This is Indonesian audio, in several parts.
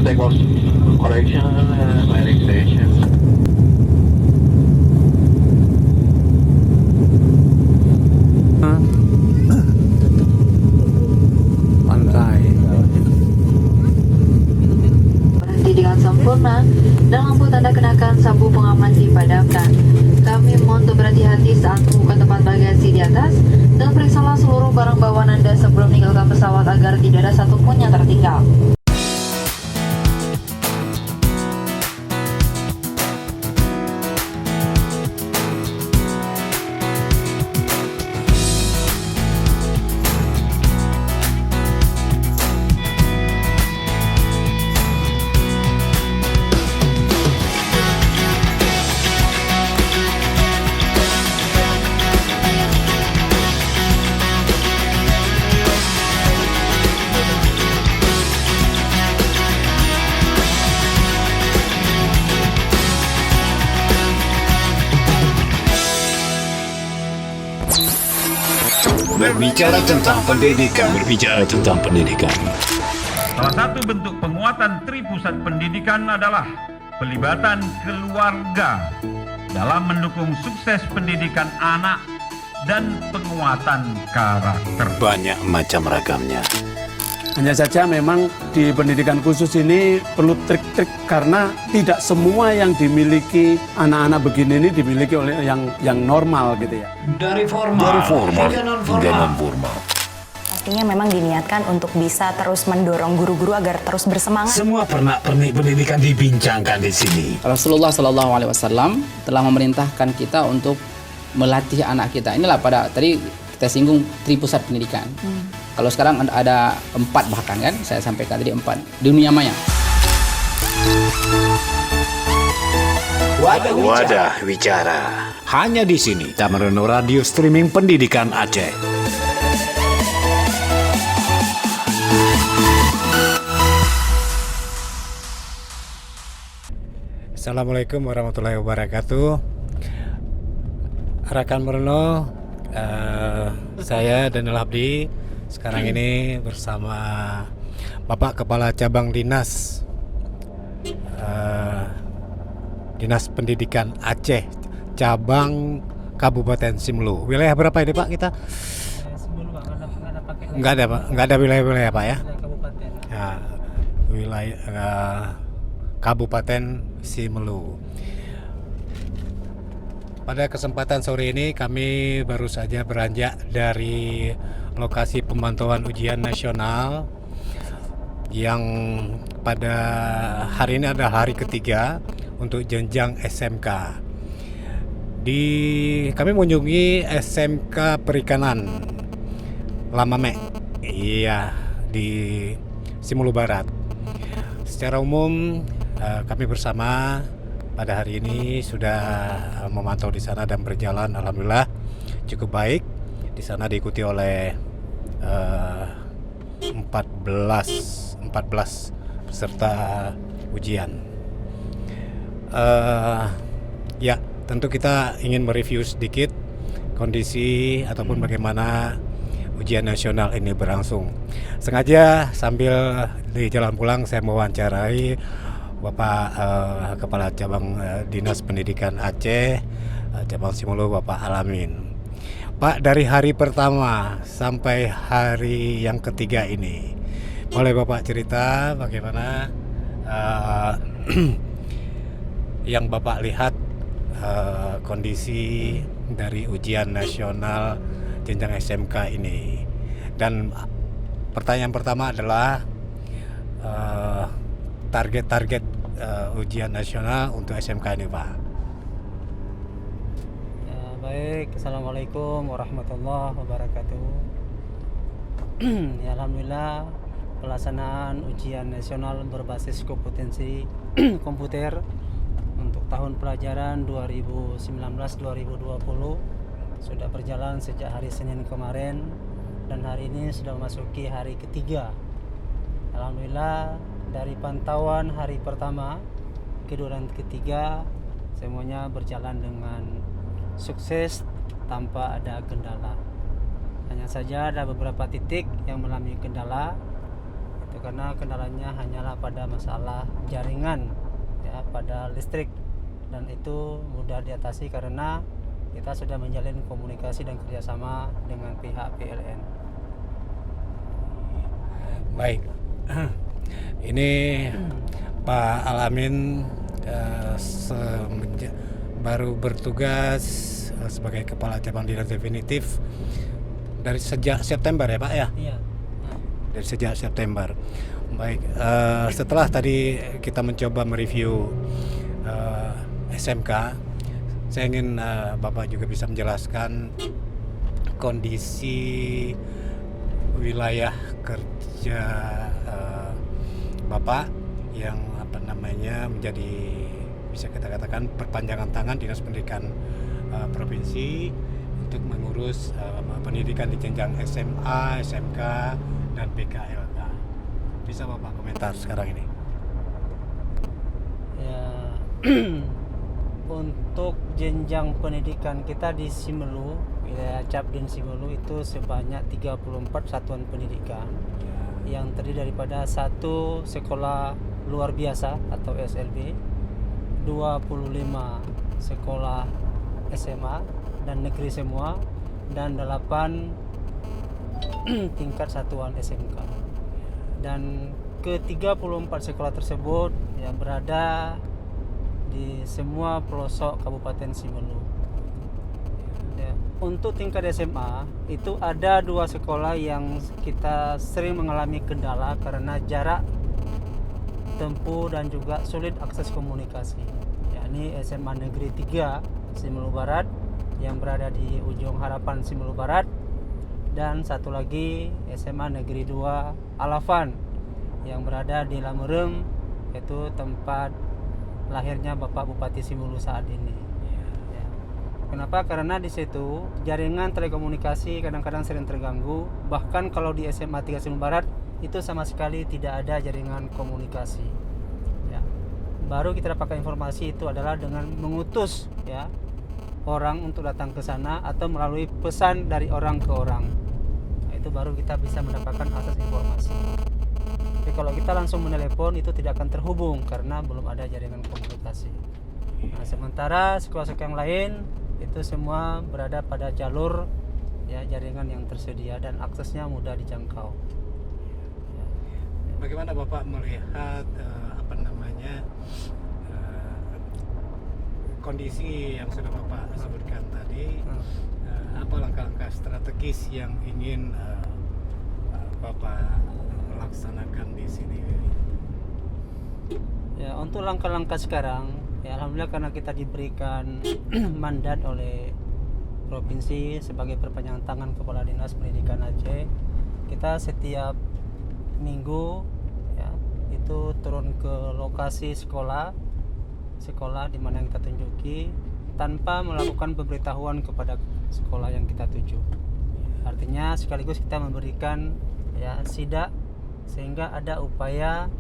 takeoff correction, landing station. Pantai. Berhenti dengan sempurna dan lampu tanda kenakan sabuk pengaman dipadamkan. Kami mohon untuk berhati-hati saat membuka tempat bagasi di atas dan periksalah seluruh barang bawaan Anda sebelum meninggalkan pesawat agar tidak ada satupun yang tertinggal. Berbicara tentang pendidikan. Salah satu bentuk penguatan Tripusat Pendidikan adalah pelibatan keluarga dalam mendukung sukses pendidikan anak dan penguatan karakter. Banyak macam ragamnya. Hanya saja memang di pendidikan khusus ini perlu trik-trik karena tidak semua yang dimiliki anak-anak begini ini dimiliki oleh yang normal gitu ya. Dari formal hingga non-formal. Pastinya memang diniatkan untuk bisa terus mendorong guru-guru agar terus bersemangat. Semua pernak-pernik pendidikan dibincangkan di sini. Rasulullah SAW telah memerintahkan kita untuk melatih anak kita. Inilah pada tadi kita singgung Tripusat Pendidikan. Kalau sekarang ada 4 bahkan kan, saya sampaikan tadi 4 di dunia maya. Wadah Wicara. Hanya di sini Taman Reno Radio Streaming Pendidikan Aceh. Assalamualaikum warahmatullahi wabarakatuh. Rekan Reno, saya Daniel Abdi sekarang ini bersama Bapak Kepala Cabang Dinas Pendidikan Aceh Cabang Kabupaten Simelu. Wilayah berapa ini Pak kita? Enggak ada Pak, enggak ada wilayah-wilayah Pak ya? Ya, wilayah Kabupaten Simelu. Pada kesempatan sore ini kami baru saja beranjak dari lokasi pemantauan ujian nasional yang pada hari ini adalah hari ketiga untuk jenjang SMK. Kami mengunjungi SMK Perikanan Lamame, iya di Simelu Barat. Secara umum kami bersama pada hari ini sudah memantau di sana dan berjalan alhamdulillah cukup baik. Di sana diikuti oleh 14 peserta ujian. Ya, tentu kita ingin mereview sedikit kondisi ataupun bagaimana ujian nasional ini berlangsung. Sengaja sambil di jalan pulang saya mewawancarai Bapak Kepala Cabang Dinas Pendidikan Aceh Cabang Simelu, Bapak Alamin. Pak, dari hari pertama sampai hari yang ketiga ini, boleh Bapak cerita bagaimana yang Bapak lihat kondisi dari ujian nasional jenjang SMK ini. Dan pertanyaan pertama adalah target-target ujian nasional untuk SMK ini, Pak. Baik, Assalamualaikum warahmatullahi wabarakatuh. Ya, alhamdulillah pelaksanaan ujian nasional berbasis kompetensi komputer untuk tahun pelajaran 2019-2020 sudah berjalan sejak hari Senin kemarin dan hari ini sudah memasuki hari ketiga. Alhamdulillah dari pantauan hari pertama, kedua dan ketiga semuanya berjalan dengan sukses tanpa ada kendala. Hanya saja ada beberapa titik yang mengalami kendala. itu karena kendalanya hanyalah pada masalah jaringan ya, pada listrik, dan itu mudah diatasi karena kita sudah menjalin komunikasi dan kerjasama dengan pihak PLN. Baik, ini Pak Alamin baru bertugas sebagai Kepala Cabang Dinas Definitif dari sejak September ya Pak ya? Iya. Dari sejak September. Baik, setelah tadi kita mencoba mereview SMK, saya ingin Bapak juga bisa menjelaskan kondisi wilayah kerja Bapak yang menjadi, bisa kita katakan, perpanjangan tangan Dinas Pendidikan Provinsi untuk mengurus pendidikan di jenjang SMA, SMK, dan PKLK. Bisa Bapak komentar sekarang ini? Ya, untuk jenjang pendidikan kita di Simelu, wilayah Capdin Simelu itu sebanyak 34 satuan pendidikan yang terdiri daripada 1 sekolah luar biasa atau SLB, 25 sekolah SMA dan negeri semua, dan 8 tingkat satuan SMK. Dan ke-34 sekolah tersebut yang berada di semua pelosok Kabupaten Simelu. Ya, untuk tingkat SMA itu ada 2 sekolah yang kita sering mengalami kendala karena jarak tempuh dan juga sulit akses komunikasi, yakni SMA Negeri 3 Simelu Barat yang berada di ujung Harapan Simelu Barat, dan satu lagi SMA Negeri 2 Alafan yang berada di Lamerem, yaitu tempat lahirnya Bapak Bupati Simelu saat ini. Ya. Kenapa? Karena di situ jaringan telekomunikasi kadang-kadang sering terganggu, bahkan kalau di SMA 3 Simelu Barat itu sama sekali tidak ada jaringan komunikasi. Ya. Baru kita dapatkan informasi itu adalah dengan mengutus ya orang untuk datang ke sana atau melalui pesan dari orang ke orang. Nah, itu baru kita bisa mendapatkan akses informasi. Tapi kalau kita langsung menelepon itu tidak akan terhubung karena belum ada jaringan komunikasi. Nah, sementara sekolah-sekolah yang lain itu semua berada pada jalur ya jaringan yang tersedia dan aksesnya mudah dijangkau. Bagaimana Bapak melihat kondisi yang sudah Bapak sebutkan tadi? Apa langkah-langkah strategis yang ingin Bapak laksanakan di sini? Ya, untuk langkah-langkah sekarang, ya alhamdulillah karena kita diberikan mandat oleh provinsi sebagai perpanjangan tangan Kepala Dinas Pendidikan Aceh, kita setiap minggu ya itu turun ke lokasi sekolah di mana yang kita tunjuki tanpa melakukan pemberitahuan kepada sekolah yang kita tuju. Artinya sekaligus kita memberikan ya sidak sehingga ada upaya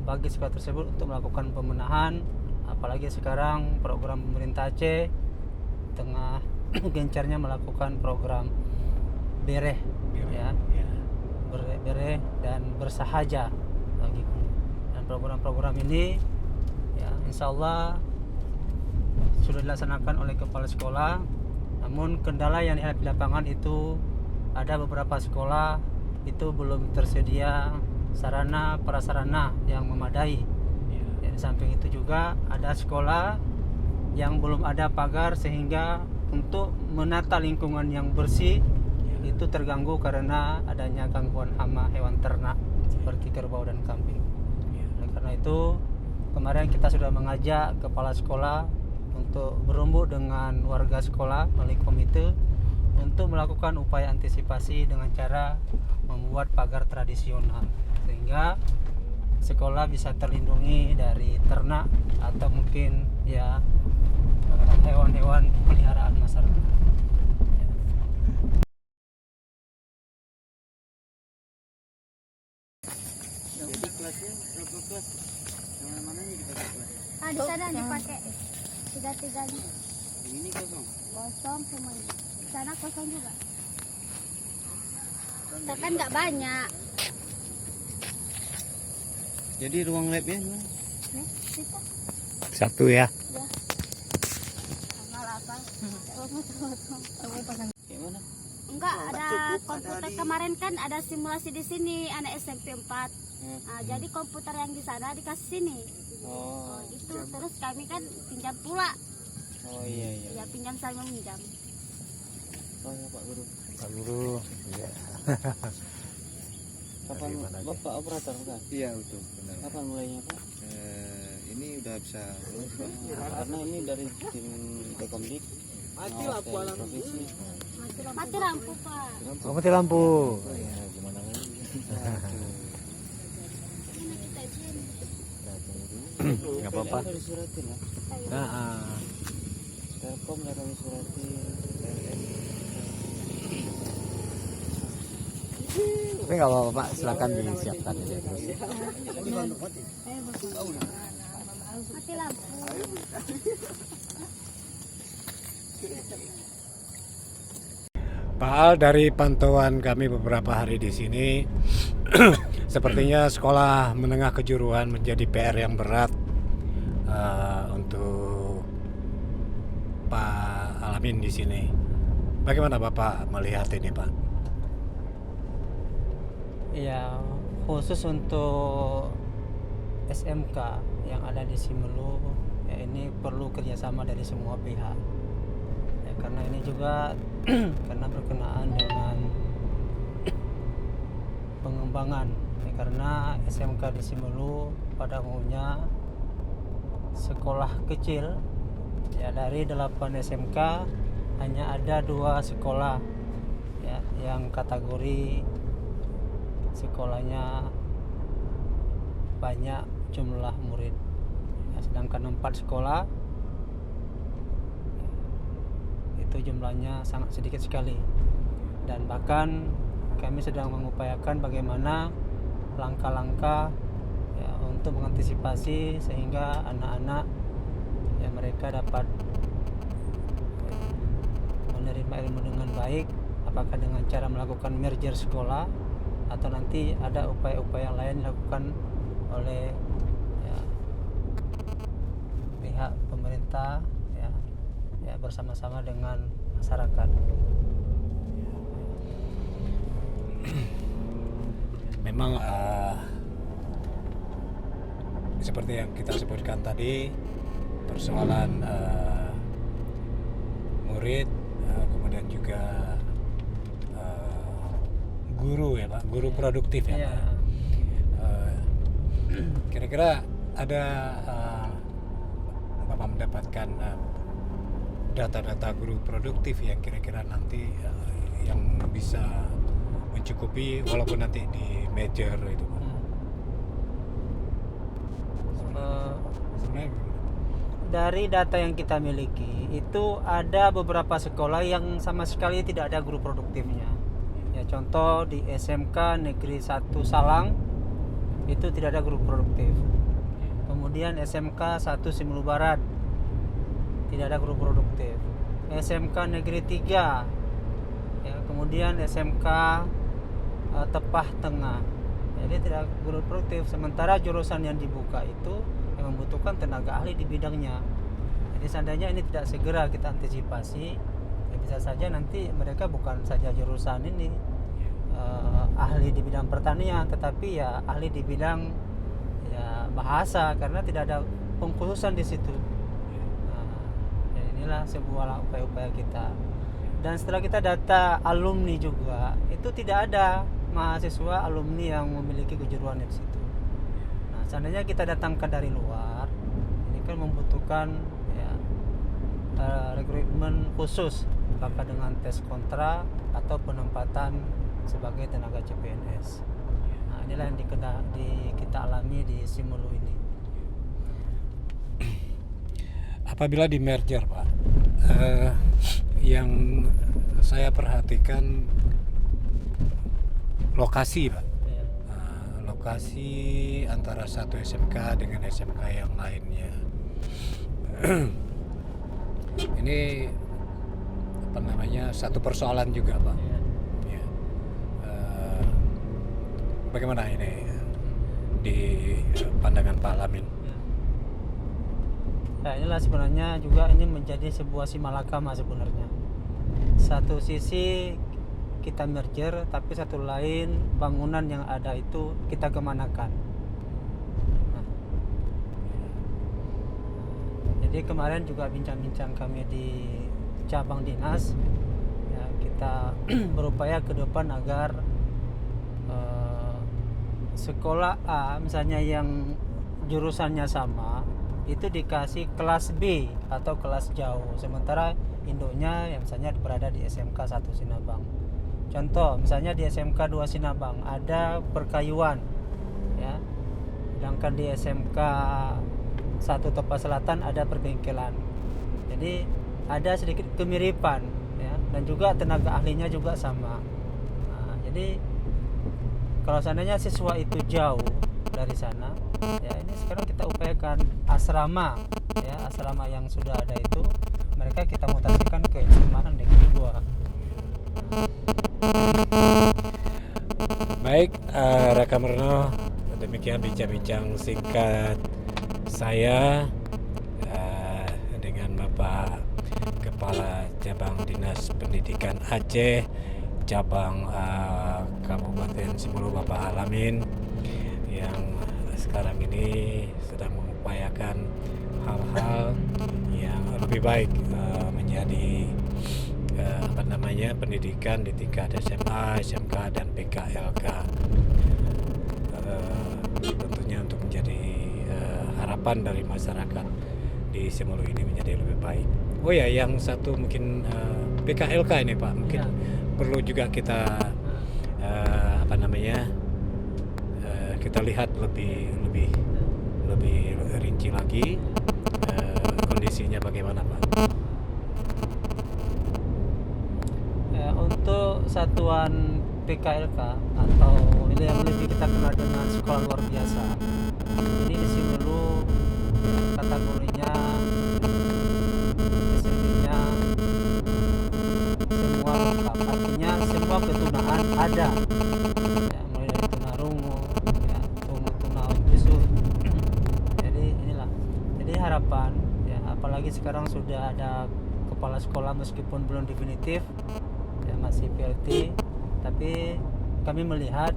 bagi sekolah tersebut untuk melakukan pemenahan, apalagi sekarang program pemerintah Aceh tengah gencarnya melakukan program bereh ya. Bereh dan bersahaja bagi guru. Dan program-program ini ya insya Allah sudah dilaksanakan oleh kepala sekolah. Namun kendala yang dihadapi di lapangan itu ada beberapa sekolah itu belum tersedia sarana prasarana yang memadai. Ya, di samping itu juga ada sekolah yang belum ada pagar sehingga untuk menata lingkungan yang bersih itu terganggu karena adanya gangguan hama hewan ternak seperti kerbau dan kambing. Oleh karena itu kemarin kita sudah mengajak kepala sekolah untuk berembuk dengan warga sekolah melalui komite untuk melakukan upaya antisipasi dengan cara membuat pagar tradisional sehingga sekolah bisa terlindungi dari ternak atau mungkin ya hewan-hewan peliharaan masyarakat. Jadi kelasnya berapa kelas? Yang mananya dipakai kelas? Di sana dipakai 3-3 nya. Ini kosong? Kosong semuanya. Di sana kosong juga. Kan nggak banyak. Jadi ruang labnya Nih, kita. Satu ya. Gimana? Enggak, ada komputer kemarin kan ada simulasi di sini anak SMP 4. Nah, jadi komputer yang di sana dikasih sini. Oh. Itu terus kami kan pinjam pula. Oh iya. Ya pinjam saling meminjam. Oh ya Pak Guru. Pak Guru. Iya. Kapan Bapak operator kan? Iya betul, benar. Kapan mulainya Pak? Ini udah bisa lulus Pak. Karena ini dari tim Tekomdik. Mati lampu provinsi. Mati lampu, Pak. Oh, mati lampu. Ya gimana lagi? Nggak apa-apa. Udah disuratin lah. Telkom udah kami suratin. Tapi nggak apa-apa Pak, silakan disiapkan aja terus. Mati lampu. Pak Al, dari pantauan kami beberapa hari di sini, sepertinya sekolah menengah kejuruan menjadi PR yang berat untuk Pak Alamin di sini. Bagaimana Bapak melihat ini, Pak? Ya, khusus untuk SMK yang ada di Simelu, ya ini perlu kerjasama dari semua pihak. Ya, karena ini juga karena berkenaan dengan pengembangan. Ya, karena SMK di Simelu pada umumnya sekolah kecil. Ya, dari 8 SMK hanya ada 2 sekolah ya, yang kategori sekolahnya banyak jumlah murid ya, sedangkan 4 sekolah itu jumlahnya sangat sedikit sekali, dan bahkan kami sedang mengupayakan bagaimana langkah-langkah ya, untuk mengantisipasi sehingga anak-anak ya, mereka dapat menerima ilmu dengan baik, apakah dengan cara melakukan merger sekolah atau nanti ada upaya-upaya yang lain dilakukan oleh ya, pihak pemerintah ya bersama-sama dengan masyarakat. Memang seperti yang kita sebutkan tadi, persoalan murid, kemudian juga guru ya Pak, guru produktif ya Pak. Kira-kira ada Bapak mendapatkan data-data guru produktif yang kira-kira nanti yang bisa mencukupi walaupun nanti di major itu Pak? Dari data yang kita miliki itu ada beberapa sekolah yang sama sekali tidak ada guru produktifnya. Ya, contoh di SMK Negeri 1 Salang itu tidak ada guru produktif. Kemudian SMK 1 Simelu Barat tidak ada guru produktif. SMK Negeri 3 ya, kemudian SMK Tepah Tengah, jadi tidak guru produktif. Sementara jurusan yang dibuka itu yang membutuhkan tenaga ahli di bidangnya. Jadi seandainya ini tidak segera kita antisipasi, ya bisa saja nanti mereka bukan saja jurusan ini ahli di bidang pertanian, tetapi ya ahli di bidang ya bahasa, karena tidak ada pengkhususan di situ. Ya inilah sebuah upaya-upaya kita. Dan setelah kita data alumni juga, itu tidak ada mahasiswa alumni yang memiliki kejuruan di situ. Nah, seandainya kita datangkan dari luar, ini kan membutuhkan ya, rekrutmen khusus, apakah dengan tes kontra atau penempatan sebagai tenaga CPNS. Nah, inilah yang kita alami di Simelu ini. Apabila di merger Pak, yang saya perhatikan lokasi Pak, lokasi antara satu SMK dengan SMK yang lainnya. Ini apa namanya, satu persoalan juga Pak. Bagaimana ini di pandangan Pak Alamin? Nah, inilah sebenarnya juga ini menjadi sebuah simalakama sebenarnya. Satu sisi kita merger, tapi satu lain bangunan yang ada itu kita kemanakan. Nah, jadi kemarin juga bincang-bincang kami di cabang dinas, ya, kita berupaya ke depan agar sekolah A misalnya yang jurusannya sama itu dikasih kelas B atau kelas jauh, sementara induknya yang misalnya berada di SMK 1 Sinabang. Contoh misalnya di SMK 2 Sinabang ada perkayuan, ya, sedangkan di SMK 1 Topa Selatan ada perbengkelan. Jadi ada sedikit kemiripan, ya, dan juga tenaga ahlinya juga sama. Nah, jadi kalau seandainya siswa itu jauh dari sana, ya ini sekarang kita upayakan asrama, ya, asrama yang sudah ada itu mereka kita mutasikan ke Semarang Negeri 2. Baik, Raka Merno, demikian bincang-bincang singkat saya dengan Bapak Kepala Cabang Dinas Pendidikan Aceh, cabang Kabupaten Simolu, Bapak Alamin, yang sekarang ini sedang mengupayakan hal-hal yang lebih baik menjadi pendidikan di tingkat SMA, SMK dan PKLK. Tentunya untuk menjadi harapan dari masyarakat di Simolu ini menjadi lebih baik. Oh ya, yang satu mungkin PKLK ini Pak, mungkin perlu juga kita kita lihat lebih rinci lagi kondisinya bagaimana Pak. Untuk satuan PKLK atau ini yang lebih kita kenal dengan sekolah luar biasa, ini di sini dulu kategorinya SMB-nya semua lengkap, artinya semua ketunaan ada, ya, mulai dari tunarungu, ya, tunau bisu. Jadi inilah, jadi harapan, ya, apalagi sekarang sudah ada kepala sekolah meskipun belum definitif, ya, masih PLT, tapi kami melihat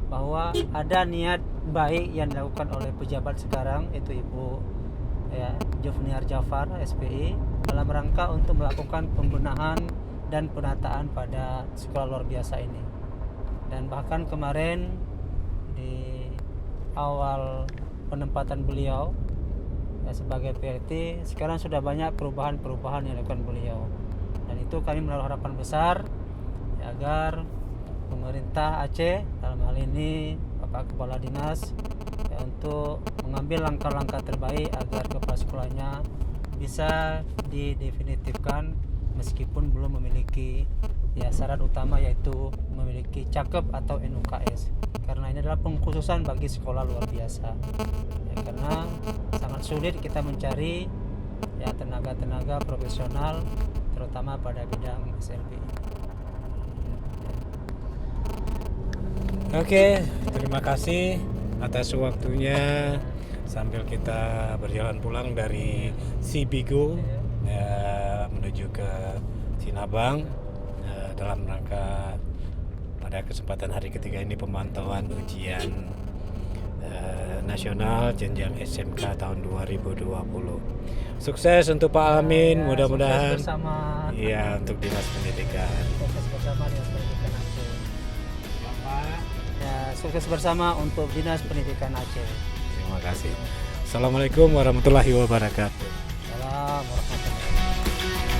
bahwa ada niat baik yang dilakukan oleh pejabat sekarang, itu Ibu, ya, Jufniar Jafar SPI, dalam rangka untuk melakukan pembenahan dan penataan pada sekolah luar biasa ini. Dan bahkan kemarin di awal penempatan beliau, ya, sebagai PLT, sekarang sudah banyak perubahan-perubahan yang dilakukan beliau, dan itu kami menaruh harapan besar, ya, agar pemerintah Aceh, dalam hal ini Bapak Kepala Dinas, ya, untuk mengambil langkah-langkah terbaik agar kepala sekolahnya bisa didefinitifkan meskipun belum memiliki, ya, syarat utama yaitu memiliki cakep atau NUKS, karena ini adalah pengkhususan bagi sekolah luar biasa, ya, karena sangat sulit kita mencari, ya, tenaga-tenaga profesional terutama pada bidang SLB. Oke, terima kasih atas waktunya sambil kita berjalan pulang dari Sibigo menuju ke Sinabang dalam rangka pada kesempatan hari ketiga ini pemantauan ujian nasional jenjang SMK tahun 2020. Sukses untuk Pak Alamin, mudah-mudahan. Sukses bersama. Iya, untuk Dinas Pendidikan. Sukses bersama Dinas Pendidikan Aceh. Ya, sukses bersama untuk Dinas Pendidikan Aceh. Terima kasih. Assalamualaikum warahmatullahi wabarakatuh. Assalamualaikum warahmatullahi wabarakatuh.